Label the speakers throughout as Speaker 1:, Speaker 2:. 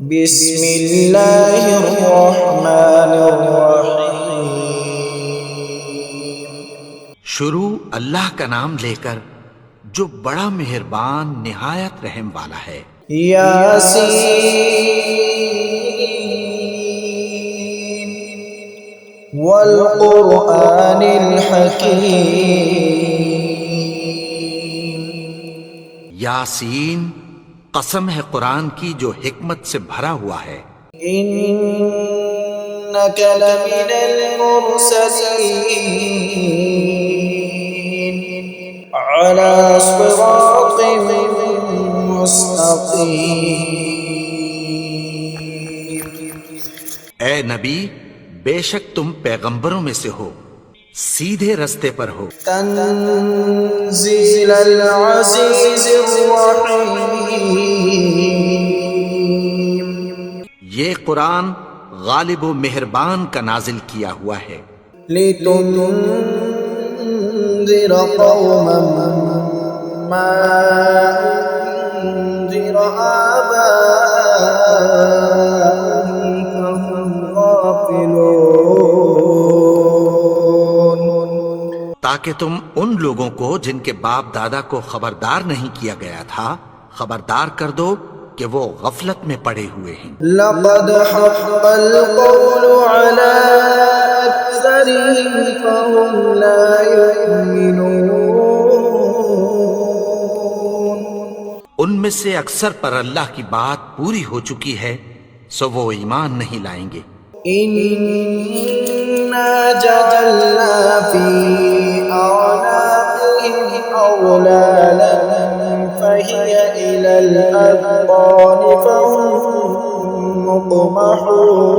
Speaker 1: بسم اللہ الرحمن الرحیم۔
Speaker 2: شروع اللہ کا نام لے کر جو بڑا مہربان نہایت رحم والا ہے۔
Speaker 1: یاسین والقرآن الحکیم۔
Speaker 2: یاسین، قسم ہے قرآن کی جو حکمت سے بھرا ہوا ہے۔
Speaker 1: انک لمن المرسلین علی صراط مستقیم۔
Speaker 2: اے نبی، بے شک تم پیغمبروں میں سے ہو، سیدھے رستے پر ہو۔
Speaker 1: تنزیل العزیز الرحیم۔
Speaker 2: یہ قرآن غالب و مہربان کا نازل کیا ہوا ہے۔
Speaker 1: لتنذر قوما ما انذر آباؤهم فهم غافلون۔
Speaker 2: تاکہ تم ان لوگوں کو جن کے باپ دادا کو خبردار نہیں کیا گیا تھا خبردار کر دو کہ وہ غفلت میں پڑے ہوئے ہیں۔
Speaker 1: لقد حق القول على أكثرهم فهم لا يؤمنون۔
Speaker 2: ان میں سے اکثر پر اللہ کی بات پوری ہو چکی ہے سو وہ ایمان نہیں لائیں گے۔
Speaker 1: إنا جعلنا في أعناقهم أغلالا فهي إلى الأذقان فهم مقمحون۔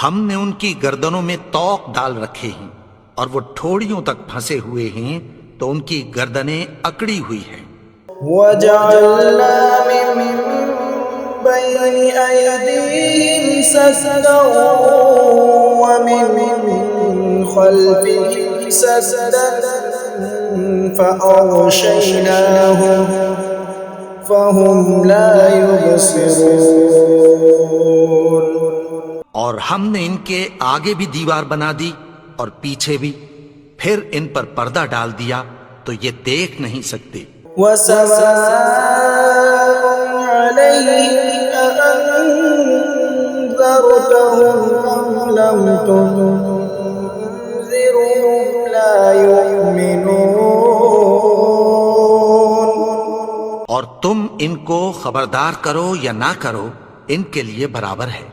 Speaker 2: ہم نے ان کی گردنوں میں طوق ڈال رکھے ہیں اور وہ ٹھوڑیوں تک پھنسے ہوئے ہیں تو ان کی گردنیں اکڑی ہوئی ہیں۔
Speaker 1: وجعلنا من بين أيديهم سدا ومن خلفهم سدا فأغشيناهم فهم لا يبصرون۔
Speaker 2: اور ہم نے ان کے آگے بھی دیوار بنا دی اور پیچھے بھی، پھر ان پر پردہ ڈال دیا تو یہ دیکھ نہیں سکتے۔
Speaker 1: وسواء عليهم أأنذرتهم أم لم تنذرهم لا يؤمنون۔
Speaker 2: اور تم ان کو خبردار کرو یا نہ کرو ان کے لیے برابر ہے،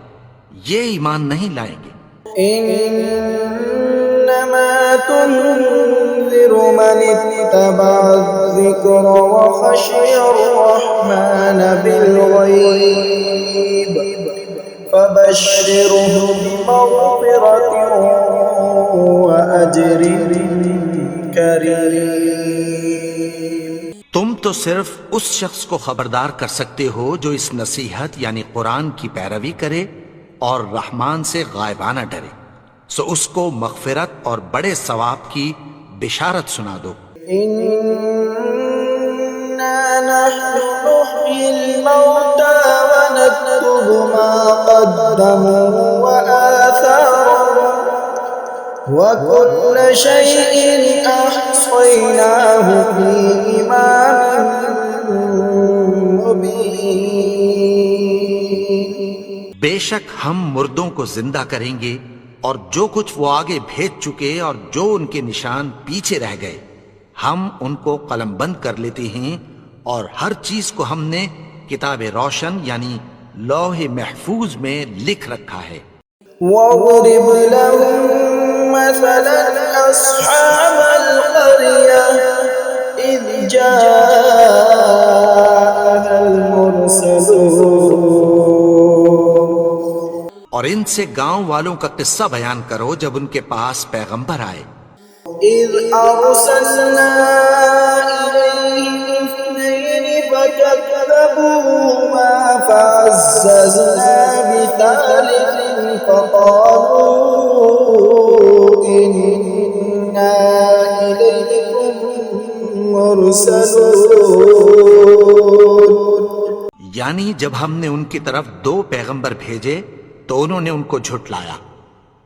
Speaker 2: یہ ایمان نہیں لائیں گے۔
Speaker 1: انما تنذر من اتبع الذکر وخشی الرحمن بالغیب فبشره بمغفرة وأجر کریم۔
Speaker 2: تم تو صرف اس شخص کو خبردار کر سکتے ہو جو اس نصیحت یعنی قرآن کی پیروی کرے اور رحمان سے غائبانہ ڈرے، سو اس کو مغفرت اور بڑے ثواب کی بشارت سنا دو۔
Speaker 1: إنا نحن نحيي الموتى ونكتب ما قدموا وآثارهم وكل شيء أحصيناه في إمام مبين۔
Speaker 2: بے شک ہم مردوں کو زندہ کریں گے اور جو کچھ وہ آگے بھیج چکے اور جو ان کے نشان پیچھے رہ گئے ہم ان کو قلم بند کر لیتے ہیں، اور ہر چیز کو ہم نے کتاب روشن یعنی لوح محفوظ میں لکھ رکھا ہے۔
Speaker 1: وَاضْرِبْ لَهُم مَّثَلًا أَصْحَابَ الْقَرْيَةِ إِذْ جَاءَهَا الْمُرْسَلُونَ۔
Speaker 2: اور ان سے گاؤں والوں کا قصہ بیان کرو جب ان کے پاس پیغمبر آئے۔
Speaker 1: إِذْ أَرْسَلْنَا إِلَيْهِمْ اثْنَيْنِ فَكَذَّبُوهُمَا فَعَزَّزْنَا بِثَالِثٍ فَقَالُوا إِنَّا إِلَيْكُمْ مُرْسَلُونَ۔
Speaker 2: یعنی جب ہم نے ان کی طرف 2 پیغمبر بھیجے تو انہوں نے ان کو جھٹلایا،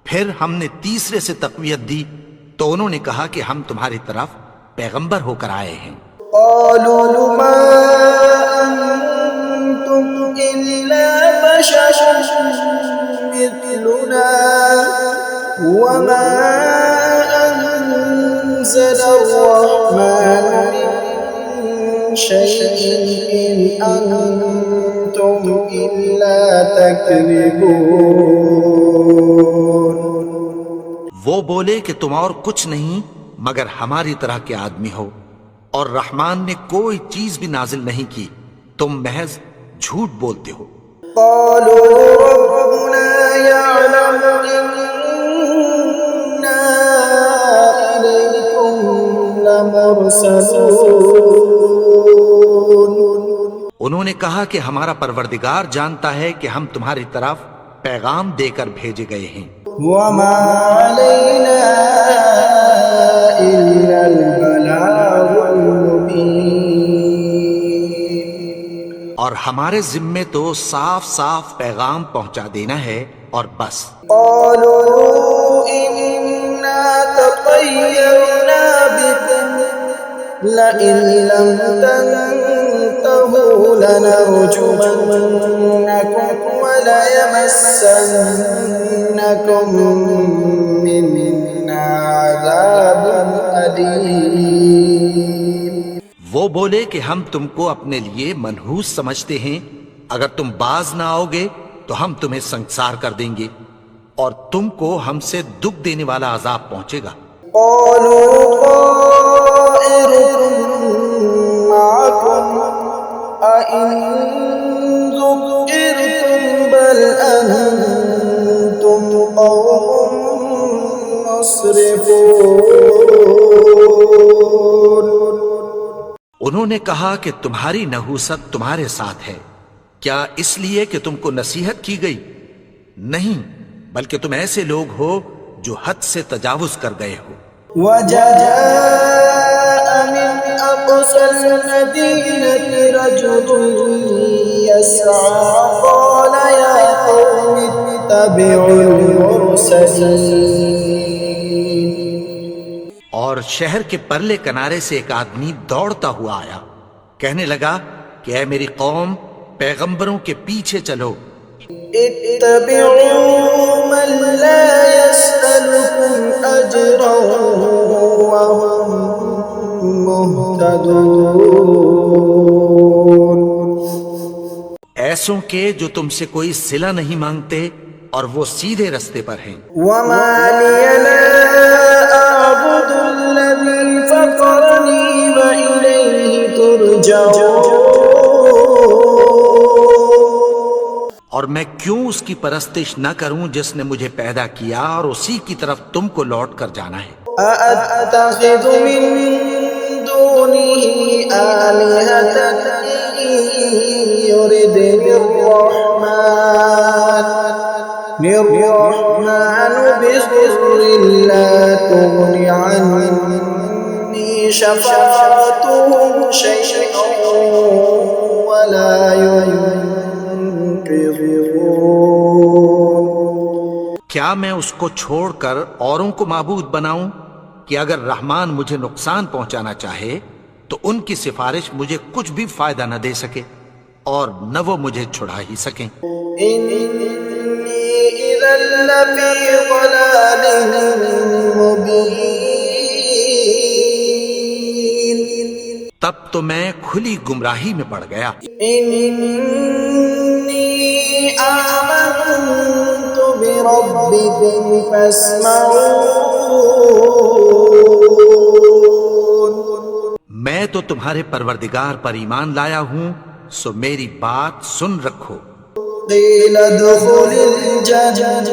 Speaker 2: پھر ہم نے تیسرے سے تقویت دی تو انہوں نے کہا کہ ہم تمہاری طرف پیغمبر ہو کر آئے ہیں۔
Speaker 1: قالوا ما أنتم إلا بشر مثلنا وما أنزل الرحمن من شيء إن أنتم إلا تكذبون۔
Speaker 2: وہ بولے کہ تم اور کچھ نہیں مگر ہماری طرح کے آدمی ہو، اور رحمان نے کوئی چیز بھی نازل نہیں کی، تم محض جھوٹ بولتے ہو۔
Speaker 1: قالوا ربنا يعلم إنا إليكم لمرسلون۔
Speaker 2: انہوں نے کہا کہ ہمارا پروردگار جانتا ہے کہ ہم تمہاری طرف پیغام دے کر بھیجے گئے ہیں۔
Speaker 1: وما علينا إلا البلاغ المبين۔
Speaker 2: اور ہمارے ذمے تو صاف صاف پیغام پہنچا دینا ہے اور بس۔
Speaker 1: قالوا إنا تطيرنا بكم لئن لم تنتهوا لنرجمنكم وليمسنكم منا عذاب أليم۔
Speaker 2: وہ بولے کہ ہم تم کو اپنے لیے منحوس سمجھتے ہیں، اگر تم باز نہ آؤ گے تو ہم تمہیں سنگسار کر دیں گے اور تم کو ہم سے دکھ دینے والا عذاب پہنچے گا۔
Speaker 1: قالوا طائركم معكم أئن ذكرتم بل أنتم قوم مسرفون۔
Speaker 2: انہوں نے کہا کہ تمہاری نحوست تمہارے ساتھ ہے، کیا اس لیے کہ تم کو نصیحت کی گئی؟ نہیں، بلکہ تم ایسے لوگ ہو جو حد سے تجاوز کر گئے ہو۔
Speaker 1: وجاء من أقصى المدينة رجل يسعى قال يا قوم اتبعوا المرسلين۔
Speaker 2: اور شہر کے پرلے کنارے سے ایک آدمی دوڑتا ہوا آیا، کہنے لگا کہ اے میری قوم، پیغمبروں کے پیچھے چلو۔
Speaker 1: اتبعوا من لا يسألكم أجرا وهم مهتدون۔
Speaker 2: ایسوں کے جو تم سے کوئی صلہ نہیں مانگتے اور وہ سیدھے رستے پر ہیں۔
Speaker 1: وما لي لا أعبد الذي فطرني وإليه ترجعون۔
Speaker 2: اور میں کیوں اس کی پرستش نہ کروں جس نے مجھے پیدا کیا اور اسی کی طرف تم کو لوٹ کر جانا ہے۔
Speaker 1: أأتخذ من دونه آلهة إن يردني الرحمن بضر لا تغن عني شفاعتهم شيئا ولا ينقذون۔
Speaker 2: کیا میں اس کو چھوڑ کر اوروں کو معبود بناؤں کہ اگر رحمان مجھے نقصان پہنچانا چاہے تو ان کی سفارش مجھے کچھ بھی فائدہ نہ دے سکے اور نہ وہ مجھے چھڑا ہی سکیں۔
Speaker 1: إني إذا لفي ضلال مبين۔
Speaker 2: تب تو میں کھلی گمراہی میں پڑ گیا۔
Speaker 1: إني آمنت بربكم فاسمعون۔
Speaker 2: میں تو تمہارے پروردگار پر ایمان لایا ہوں، سو میری بات سن رکھو۔
Speaker 1: قيل ادخل الجنة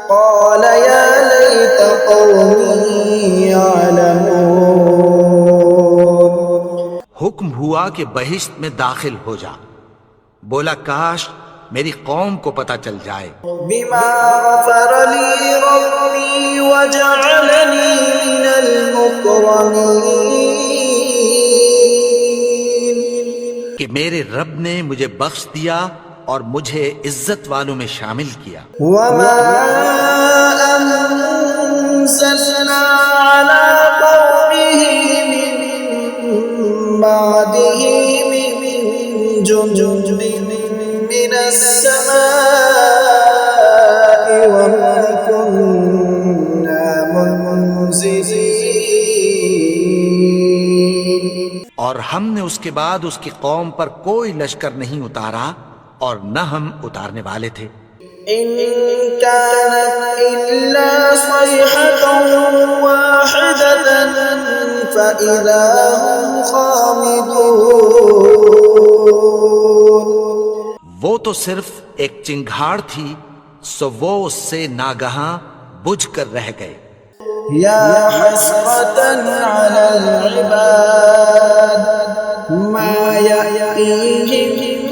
Speaker 1: قال يا ليت قومي يعلمون۔
Speaker 2: حکم ہوا کہ بہشت میں داخل ہو جا، بولا کاش میری قوم کو پتہ چل جائے۔
Speaker 1: بما غفر لي ربي وجعلني من المكرمين۔
Speaker 2: کہ میرے رب نے مجھے بخش دیا اور مجھے عزت والوں میں شامل کیا۔
Speaker 1: وما أنزلنا على قومه من بعده من جند من السماء وما كنا منزلين۔
Speaker 2: اور ہم نے اس کے بعد اس کی قوم پر کوئی لشکر نہیں اتارا اور نہ ہم اتارنے والے تھے۔
Speaker 1: إن كانت إلا صيحة واحدة فإذا هم خامدون۔
Speaker 2: وہ تو صرف ایک چنگھاڑ تھی، سو وہ اس سے ناگہاں بجھ کر رہ گئے۔
Speaker 1: يا حسرة على العباد ما يأتيهم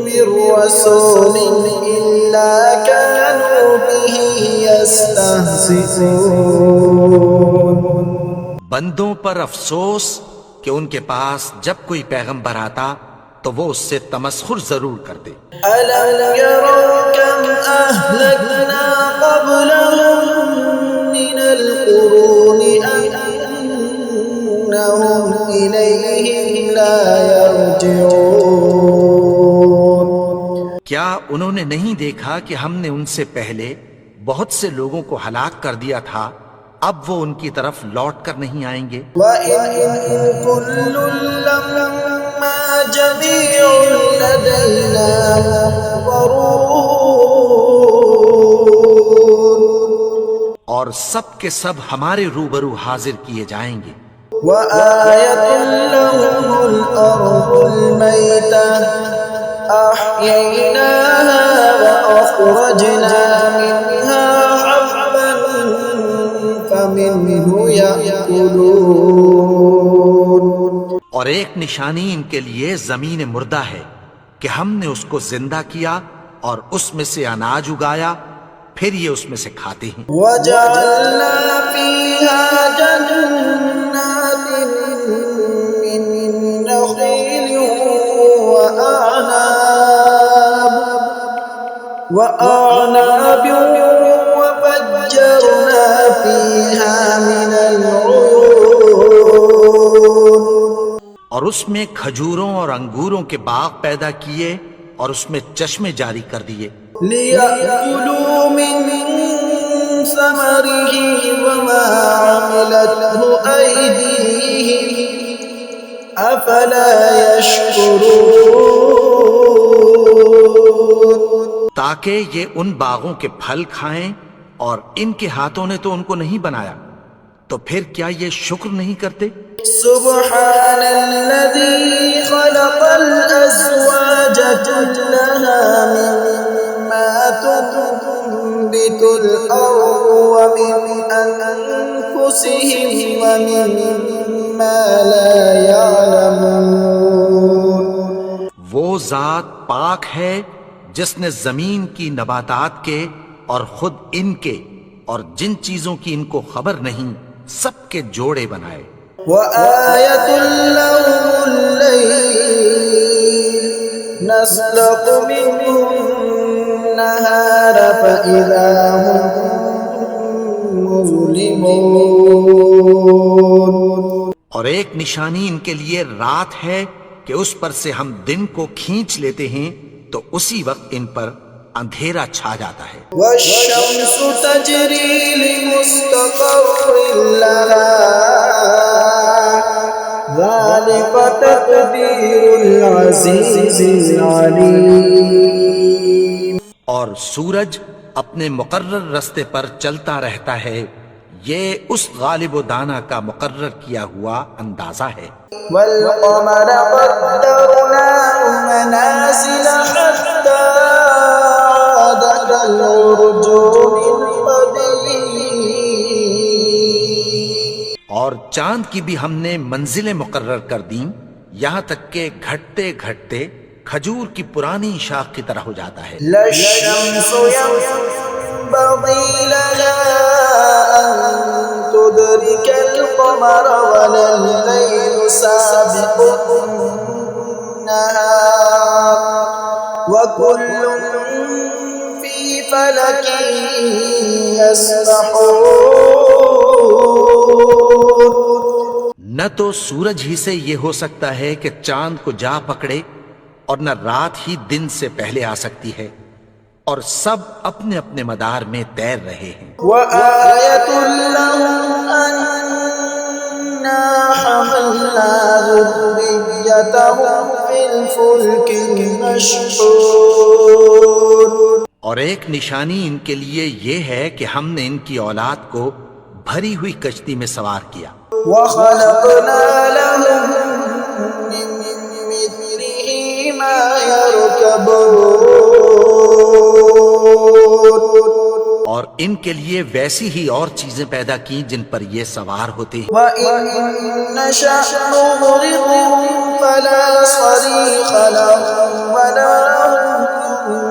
Speaker 1: من رسول إلا كانوا به يستهزئون۔
Speaker 2: بندوں پر افسوس کہ ان کے پاس جب کوئی پیغمبر آتا تو وہ اس سے تمسخر ضرور کرتے۔
Speaker 1: ألم يروا كم أهلكنا قبلهم من القرون أنهم إليهم لا يرجعون۔
Speaker 2: کیا انہوں نے نہیں دیکھا کہ ہم نے ان سے پہلے بہت سے لوگوں کو ہلاک کر دیا تھا، اب وہ ان کی طرف لوٹ کر نہیں آئیں گے؟
Speaker 1: وَإِن كُلٌّ لَّمَّا جَمِيعٌ لَّدَيْنَا مُحْضَرُونَ۔
Speaker 2: اور سب کے سب ہمارے روبرو حاضر کیے جائیں گے۔
Speaker 1: وَآيَةٌ لَّهُمُ الْأَرْضُ الْمَيْتَةُ أَحْيَيْنَاهَا وَأَخْرَجْنَا مِنْهَا حَبًّا فَمِنْهُ يَأْكُلُونَ۔
Speaker 2: اور ایک نشانی ان کے لیے زمین مردہ ہے کہ ہم نے اس کو زندہ کیا اور اس میں سے اناج اگایا، پھر یہ اس میں سے کھاتے ہیں۔
Speaker 1: وَجَعَلْنَا فِيهَا جَنَّاتٍ مِّن نَّخِيلٍ وَأَعْنَابٍ وَفَجَّرْنَا فِيهَا مِنَ الْعُيُونِ۔
Speaker 2: اور اس میں کھجوروں اور انگوروں کے باغ پیدا کیے اور اس میں چشمے جاری کر دیے۔
Speaker 1: لِيَأْكُلُوا مِن ثَمَرِهِ وَمَا عَمِلَتْهُ أَيْدِيهِمْ أَفَلَا يَشْكُرُونَ۔
Speaker 2: تاکہ یہ ان باغوں کے پھل کھائیں، اور ان کے ہاتھوں نے تو ان کو نہیں بنایا، تو پھر کیا یہ شکر نہیں کرتے؟
Speaker 1: سبحان الذي خلق الأزواج كلها مما تنبت الأرض ومن أنفسهم ومما لا يعلمون۔
Speaker 2: وہ ذات پاک ہے جس نے زمین کی نباتات کے اور خود ان کے اور جن چیزوں کی ان کو خبر نہیں سب کے جوڑے بنائے۔
Speaker 1: وَآيَةٌ لَّهُمُ اللَّيْلُ نَسْلَخُ مِنْهُ النَّهَارَ فَإِذَا هُم مُظْلِمُونَ۔
Speaker 2: اور ایک نشانی ان کے لیے رات ہے کہ اس پر سے ہم دن کو کھینچ لیتے ہیں تو اسی وقت ان پر اندھیرا چھا جاتا ہے۔
Speaker 1: وَالشَّمْسُ تَجْرِي لِمُسْتَقَرٍّ لَّهَا ذَلِكَ تَقْدِيرُ الْعَزِيزِ الْعَلِيمِ۔
Speaker 2: اور سورج اپنے مقرر رستے پر چلتا رہتا ہے، یہ اس غالب و دانا کا مقرر کیا ہوا اندازہ ہے۔
Speaker 1: وَالْقَمَرَ قَدَّرْنَاهُ مَنَازِلَ حَتَّىٰ عَادَ كَالْعُرْجُونِ الْقَدِيمِ۔
Speaker 2: اور چاند کی بھی ہم نے منزلیں مقرر کر دیں، یہاں تک کہ گھٹتے گھٹتے کھجور کی پرانی شاخ کی طرح ہو جاتا ہے۔
Speaker 1: لَا الشَّمْسُ يَنبَغِي لَهَا أَن تُدْرِكَ الْقَمَرَ وَلَا اللَّيْلُ سَابِقُ النهار وكل في فلك يسبحون.
Speaker 2: نہ تو سورج ہی سے یہ ہو سکتا ہے کہ چاند کو جا پکڑے، اور نہ رات ہی دن سے پہلے آ سکتی ہے، اور سب اپنے اپنے مدار میں تیر رہے ہیں.
Speaker 1: وآية لهم أنا حملنا ذريتهم في الفلك المشحون.
Speaker 2: اور ایک نشانی ان کے لیے یہ ہے کہ ہم نے ان کی اولاد کو بھری ہوئی کشتی میں سوار کیا.
Speaker 1: وخلقنا لهم من مثله ما يركبون.
Speaker 2: اور ان کے لیے ویسی ہی اور چیزیں پیدا کی جن پر یہ سوار ہوتے ہیں.
Speaker 1: وَإِن نَّشَأْ نُغْرِقْهُمْ فَلَا صَرِيخَ لَهُمْ وَلَا هُمْ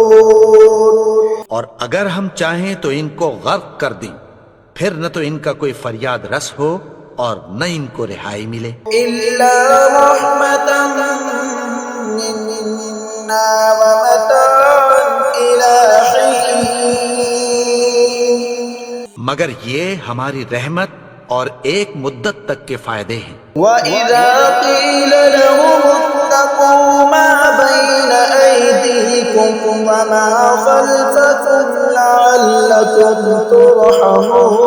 Speaker 1: ينقذون.
Speaker 2: اور اگر ہم چاہیں تو ان کو غرق کر دیں، پھر نہ تو ان کا کوئی فریاد رس ہو اور نہ ان کو رہائی ملے.
Speaker 1: إِلَّا رَحْمَةً مِّنَّا وَمَتَاعًا إِلَىٰ حِينٍ.
Speaker 2: مگر یہ ہماری رحمت اور ایک مدت تک کے فائدے ہیں.
Speaker 1: وَإِذَا قِيلَ لَهُمُ اتَّقُوا مَا بَيْنَ أَيْدِيكُمْ وَمَا خَلْفَكُمْ لَعَلَّكُمْ تُرْحَمُونَ.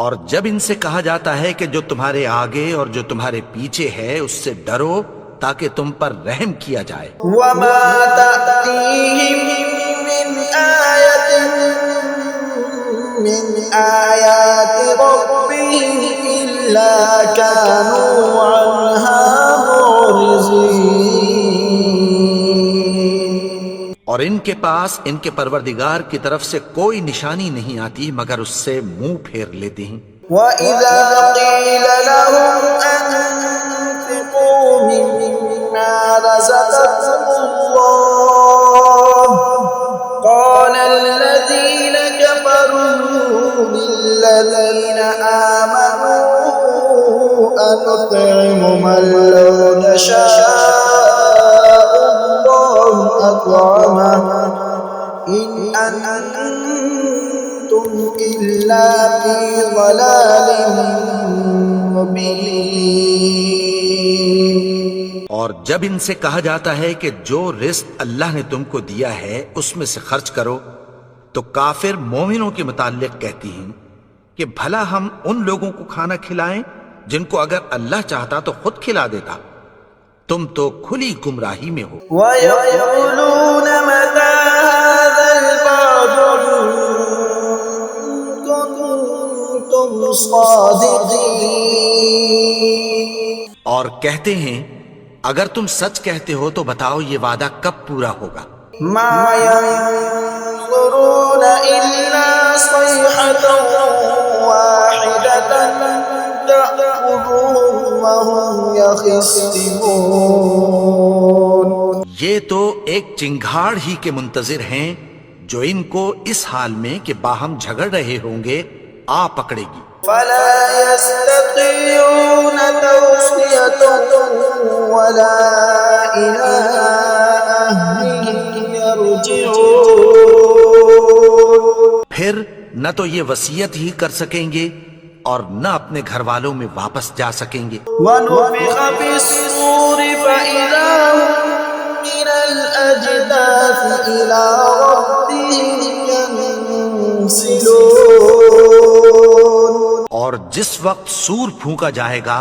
Speaker 2: اور جب ان سے کہا جاتا ہے کہ جو تمہارے آگے اور جو تمہارے پیچھے ہے اس سے ڈرو تاکہ تم پر رحم کیا جائے.
Speaker 1: وَمَا تَأْتِيهِم مِّنْ آيَةٍ مِّنْ آيَاتِ رَبِّهِمْ إِلَّا كَانُوا عَنْهَا مُعْرِضِينَ.
Speaker 2: اور ان کے پاس ان کے پروردگار کی طرف سے کوئی نشانی نہیں آتی مگر اس سے منہ پھیر لیتے ہیں.
Speaker 1: وَإِذَا قِيلَ لَهُمْ أَنفِقُوا مِمَّا رَزَقَكُمُ اللَّهُ قَالَ الَّذِينَ كَفَرُوا لِلَّذِينَ آمَنُوا أَنُطْعِمُ مَن لَّوْ يَشَاءُ اللَّهُ أَطْعَمَهُ إِنْ أَنتُمْ إِلَّا فِي ضَلَالٍ مُّبِينٍ.
Speaker 2: اور جب ان سے کہا جاتا ہے کہ جو رزق اللہ نے تم کو دیا ہے اس میں سے خرچ کرو، تو کافر مومنوں کے متعلق کہتی ہیں کہ بھلا ہم ان لوگوں کو کھانا کھلائیں جن کو اگر اللہ چاہتا تو خود کھلا دیتا. تم تو کھلی گمراہی میں ہو.
Speaker 1: وَيَقُولُونَ مَتَىٰ هَٰذَا الْوَعْدُ إِن كُنتُمْ صَادِقِينَ.
Speaker 2: اور کہتے ہیں اگر تم سچ کہتے ہو تو بتاؤ یہ وعدہ کب پورا ہوگا.
Speaker 1: مَا يَنظُرُونَ إِلَّا صَيْحَةً وَاحِدَةً تَأْخُذُهُمْ وَهُمْ يَخِصِّمُونَ.
Speaker 2: یہ تو ایک چنگھاڑ ہی کے منتظر ہیں جو ان کو اس حال میں کہ باہم جھگڑ رہے ہوں گے آ پکڑے گی.
Speaker 1: فَلَا يَسْتَطِيعُونَ تَوْصِيَةً وَلَا إِلَىٰ أَهْلِهِمْ يَرْجِعُونَ.
Speaker 2: پھر نہ تو یہ وصیت ہی کر سکیں گے اور نہ اپنے گھر والوں میں واپس جا سکیں گے.
Speaker 1: وَنُفِخَ فِي الصُّورِ فَإِذَا هُم مِّنَ الْأَجْدَاثِ إِلَىٰ رَبِّهِمْ يَنسِلُونَ.
Speaker 2: اور جس وقت سور پھونکا جائے گا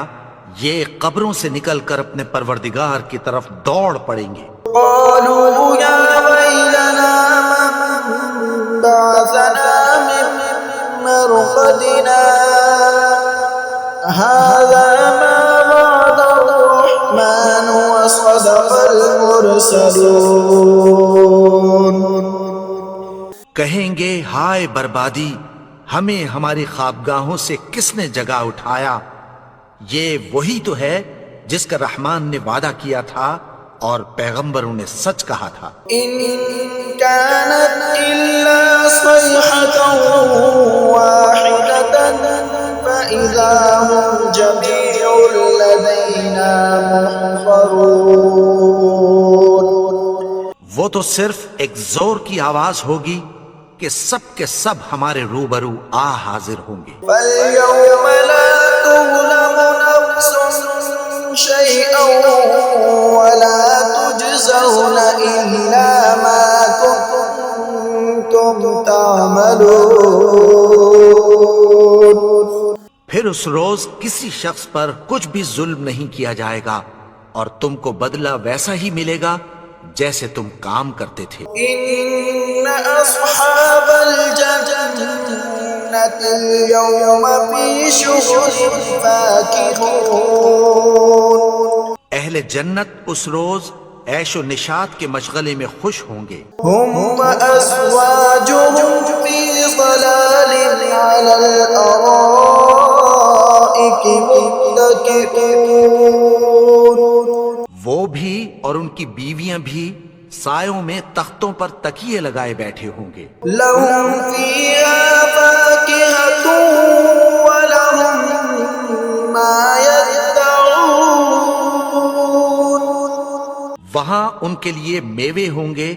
Speaker 2: یہ قبروں سے نکل کر اپنے پروردگار کی طرف دوڑ پڑیں گے.
Speaker 1: قَالُوا يَا وَيْلَنَا مَن بَعَثَنَا مِن مَّرْقَدِنَا هَٰذَا مَا وَعَدَ الرَّحْمَٰنُ وَصَدَقَ الْمُرْسَلُونَ.
Speaker 2: کہیں گے ہائے بربادی، ہمیں ہماری خوابگاہوں سے کس نے جگا اٹھایا. یہ وہی تو ہے جس کا رحمان نے وعدہ کیا تھا اور پیغمبروں نے سچ کہا تھا.
Speaker 1: إِن كَانَتْ إِلَّا صَيْحَةً وَاحِدَةً فإذا هم جميع لدينا محضرون.
Speaker 2: وہ تو صرف ایک زور کی آواز ہوگی کہ سب کے سب ہمارے روبرو حاضر ہوں گے.
Speaker 1: فاليوم لا تظلم نفس شيئا ولا تجزون إلا ما كنتم تعملون.
Speaker 2: پھر اس روز کسی شخص پر کچھ بھی ظلم نہیں کیا جائے گا اور تم کو بدلہ ویسا ہی ملے گا جیسے تم کام کرتے تھے.
Speaker 1: إن أصحاب الجنة اليوم في شغل فاكهون.
Speaker 2: اہل جنت اس روز عیش و نشاط کے مشغلے میں خوش ہوں گے.
Speaker 1: هم وأزواجهم في ظلال على الأرائك متكئون.
Speaker 2: وہ بھی اور ان کی بیویاں بھی سایوں میں تختوں پر تکیے لگائے بیٹھے ہوں گے.
Speaker 1: لهم فيها فاكهة ولهم ما يدعون.
Speaker 2: وہاں ان کے لیے میوے ہوں گے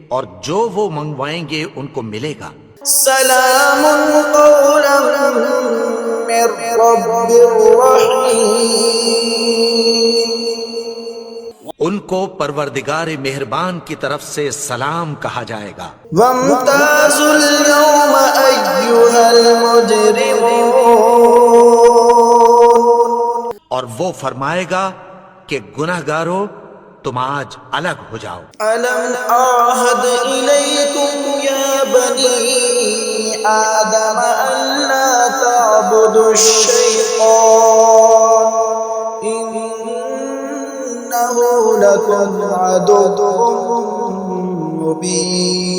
Speaker 2: اور جو وہ منگوائیں گے ان کو ملے گا.
Speaker 1: سلام قولا من رب رحیم.
Speaker 2: ان کو پروردگار مہربان کی طرف سے سلام کہا جائے گا.
Speaker 1: وامتازوا اليوم أيها المجرمون.
Speaker 2: اور وہ فرمائے گا کہ گنہگارو تم آج الگ ہو جاؤ.
Speaker 1: ألم أعهد إليكم يا بني آدم ألا تعبدوا الشيطان إنه لكم عدو مبين.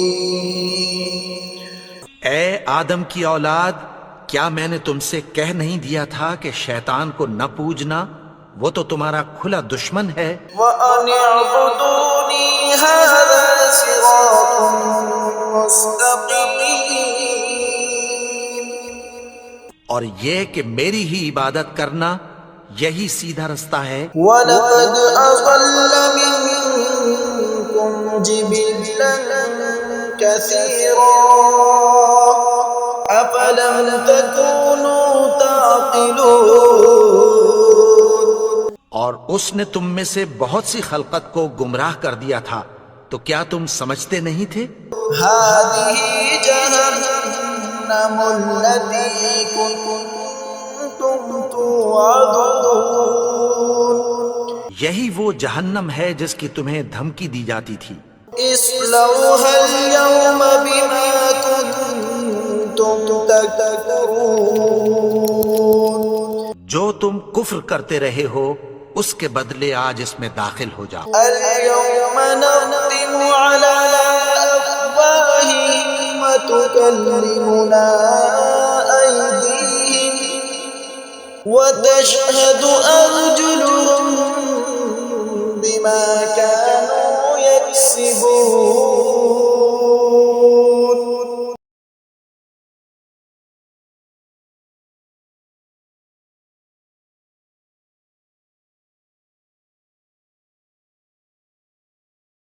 Speaker 2: اے آدم کی اولاد، کیا میں نے تم سے کہہ نہیں دیا تھا کہ شیطان کو نہ پوجنا؟ وہ تو تمہارا کھلا دشمن ہے.
Speaker 1: وَأَنِ اعْبُدُونِي هَذَا صِرَاطٌ مُسْتَقِيمٌ.
Speaker 2: اور یہ کہ میری ہی عبادت کرنا یہی سیدھا رستہ ہے.
Speaker 1: وَلَقَدْ أَضَلَّ مِنكُمْ جِبِلًّا كَثِيرًا أَفَلَمْ تَكُونُوا تَعْقِلُونَ.
Speaker 2: اور اس نے تم میں سے بہت سی خلقت کو گمراہ کر دیا تھا، تو کیا تم سمجھتے نہیں تھے؟
Speaker 1: هَذِهِ جَهَنَّمُ الَّتِي كُنتُمْ تُوعَدُونَ.
Speaker 2: یہی وہ جہنم ہے جس کی تمہیں دھمکی دی جاتی تھی.
Speaker 1: اصلوها اليوم بما كنتم تكفرون.
Speaker 2: جو تم کفر کرتے رہے ہو اس کے بدلے آج اس میں داخل ہو جاؤ.
Speaker 1: اليوم نختم على أفواههم وتكلمنا أيديهم وتشهد أرجلهم بما كانوا يكسبون.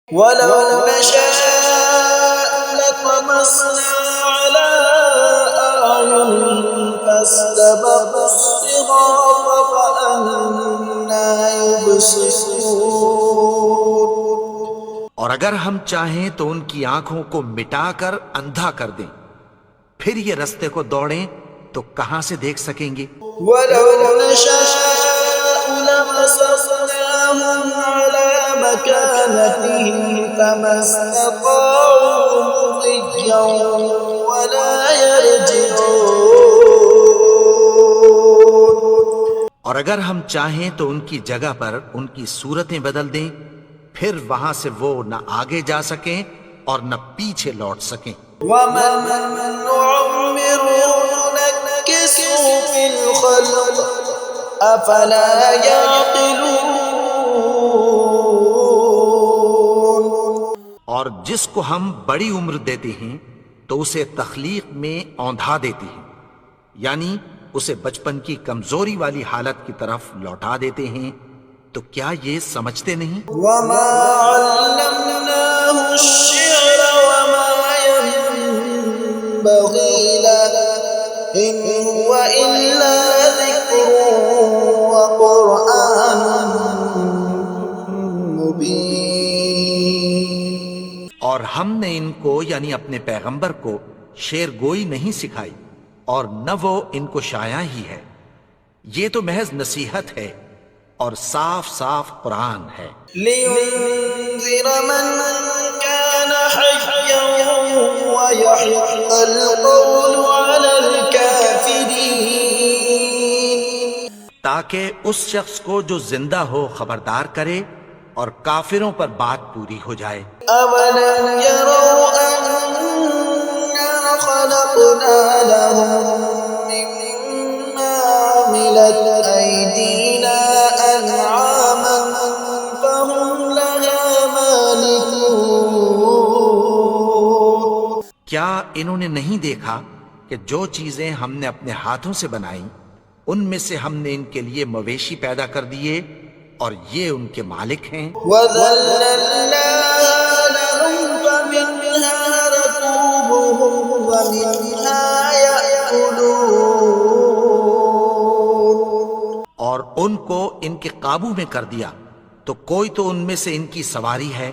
Speaker 1: ولو نشاء لطمسنا على أعينهم فاستبقوا الصراط فأنى يبصرون.
Speaker 2: اور اگر ہم چاہیں تو ان کی آنکھوں کو مٹا کر اندھا کر دیں، پھر یہ رستے کو دوڑیں تو کہاں سے دیکھ سکیں گے.
Speaker 1: ولو نشاء لمسخناهم على مكانتهم فما استطاعوا مضيا ولا يرجعون.
Speaker 2: اور اگر ہم چاہیں تو ان کی جگہ پر ان کی صورتیں بدل دیں، پھر وہاں سے وہ نہ آگے جا سکیں اور نہ پیچھے لوٹ سکیں.
Speaker 1: ومن نعمره ننكسه في الخلق أفلا يعقلون.
Speaker 2: اور جس کو ہم بڑی عمر دیتے ہیں تو اسے تخلیق میں اوندھا دیتے ہیں، یعنی اسے بچپن کی کمزوری والی حالت کی طرف لوٹا دیتے ہیں، تو کیا یہ سمجھتے نہیں؟
Speaker 1: وما علمناه الشعر وما ينبغي له إن هو إلا ذكر وقرآن مبين.
Speaker 2: اور ہم نے ان کو یعنی اپنے پیغمبر کو شعر گوئی نہیں سکھائی، اور نہ وہ ان کو شایع ہی ہے، یہ تو محض نصیحت ہے اور صاف صاف قرآن ہے.
Speaker 1: لينذر من كان حيا ويحق القول على الكافرين.
Speaker 2: تاکہ اس شخص کو جو زندہ ہو خبردار کرے اور کافروں پر بات پوری ہو جائے.
Speaker 1: أولم يروا أنا خلقنا لهم مما عملت أيدينا أنعاما فهم لها مالكون.
Speaker 2: کیا انہوں نے نہیں دیکھا کہ جو چیزیں ہم نے اپنے ہاتھوں سے بنائیں ان میں سے ہم نے ان کے لیے مویشی پیدا کر دیے اور یہ ان کے مالک ہیں.
Speaker 1: وَذَلَّلْنَاهَا لَهُمْ فَمِنْهَا رَكُوبُهُمْ وَمِنْهَا يَأْكُلُونَ.
Speaker 2: اور ان کو ان کے قابو میں کر دیا تو کوئی تو ان میں سے ان کی سواری ہے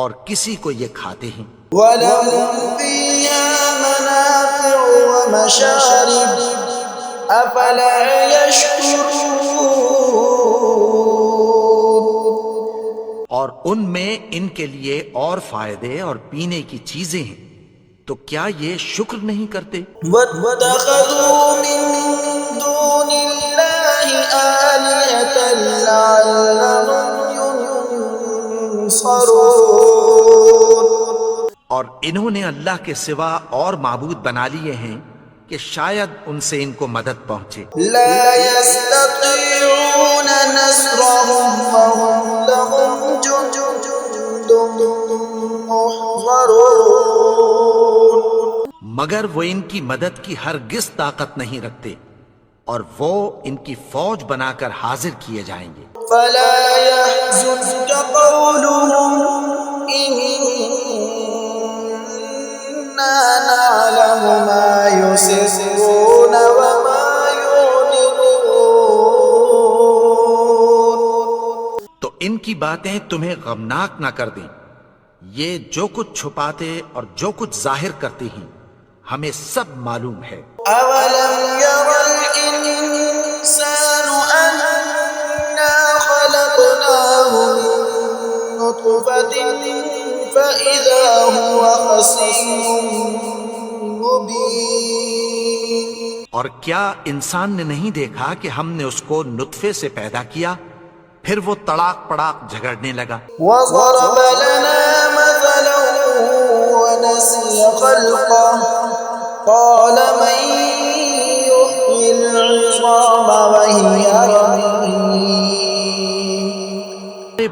Speaker 2: اور کسی کو یہ کھاتے ہیں.
Speaker 1: وَلَهُمْ فِيهَا مَنَافِعُ وَمَشَارِبُ أَفَلَا يَشْكُرُونَ.
Speaker 2: اور ان میں ان کے لیے اور فائدے اور پینے کی چیزیں ہیں، تو کیا یہ شکر نہیں کرتے؟
Speaker 1: وَاتَّخَذُوا مِن دُونِ اللَّهِ آلِهَةً لَعَلَّهُمْ يُنصَرُونَ.
Speaker 2: اور انہوں نے اللہ کے سوا اور معبود بنا لیے ہیں کہ شاید ان سے ان کو مدد پہنچے.
Speaker 1: لا يستطيعون نصرهم وهم لهم جند محضرون.
Speaker 2: مگر وہ ان کی مدد کی ہرگز طاقت نہیں رکھتے اور وہ ان کی فوج بنا کر حاضر کیے جائیں گے.
Speaker 1: فلا يحزنك قولهم إنا نعلم ما يسرون وما يعلنون.
Speaker 2: تو ان کی باتیں تمہیں غمناک نہ کر دیں، یہ جو کچھ چھپاتے اور جو کچھ ظاہر کرتے ہیں ہمیں سب معلوم ہے.
Speaker 1: أولم ير الإنسان أنا خلقناه من نطفة فإذا هو خصيم مبين.
Speaker 2: اور کیا انسان نے نہیں دیکھا کہ ہم نے اس کو نطفے سے پیدا کیا پھر وہ تڑاک پڑاک جھگڑنے لگا.
Speaker 1: وضرب لنا مثلا ونسي خلقه قال من يحيي العظام وهي رميم.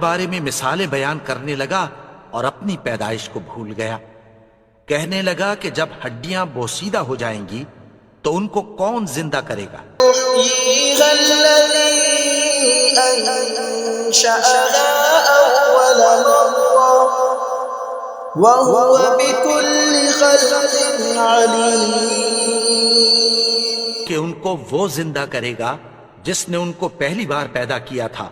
Speaker 2: بارے میں مثالیں بیان کرنے لگا اور اپنی پیدائش کو بھول گیا. کہنے لگا کہ جب ہڈیاں بوسیدہ ہو جائیں گی تو ان کو کون زندہ کرے گا؟
Speaker 1: يحييها الذي أنشأها أول مرة وهو بكل خلق عليم.
Speaker 2: کہ ان کو وہ زندہ کرے گا جس نے ان کو پہلی بار پیدا کیا تھا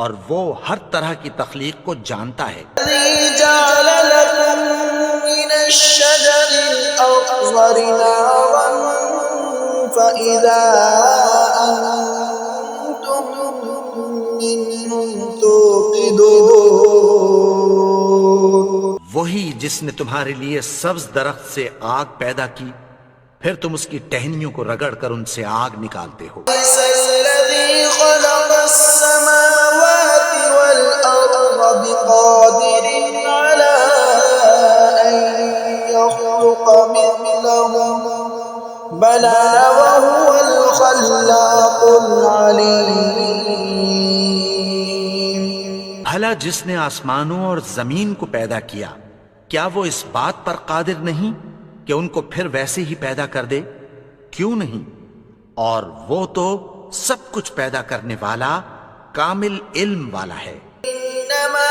Speaker 2: اور وہ ہر طرح کی تخلیق کو جانتا ہے.
Speaker 1: الذي جعل لكم من الشجر الأخضر نارا فإذا أنتم منه توقدون.
Speaker 2: وہی جس نے تمہارے لیے سبز درخت سے آگ پیدا کی پھر تم اس کی ٹہنیوں کو رگڑ کر ان سے آگ نکالتے ہو.
Speaker 1: ليس الذي خلق السماوات والأرض بقادر على أن يخلق مثلهم بلى وهو الخلاق العليم.
Speaker 2: بھلا جس نے آسمانوں اور زمین کو پیدا کیا کیا وہ اس بات پر قادر نہیں کہ ان کو پھر ویسے ہی پیدا کر دے؟ کیوں نہیں، اور وہ تو سب کچھ پیدا کرنے والا کامل علم والا ہے۔
Speaker 1: إنما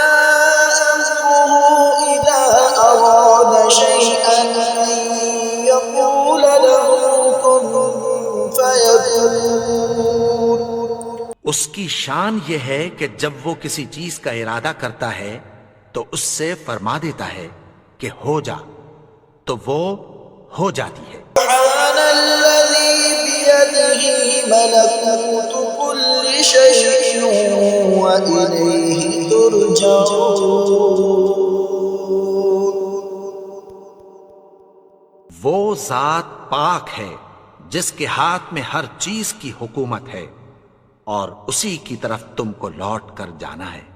Speaker 1: أمره إذا أراد شيئا أن يقول له كن فيكون۔
Speaker 2: اس کی شان یہ ہے کہ جب وہ کسی چیز کا ارادہ کرتا ہے تو اس سے فرما دیتا ہے کہ ہو جا، تو وہ ہو جاتی ہے۔
Speaker 1: سبحان الذي بيده ملكوت كل شيء وإليه ترجعون۔
Speaker 2: وہ ذات پاک ہے جس کے ہاتھ میں ہر چیز کی حکومت ہے اور اسی کی طرف تم کو لوٹ کر جانا ہے۔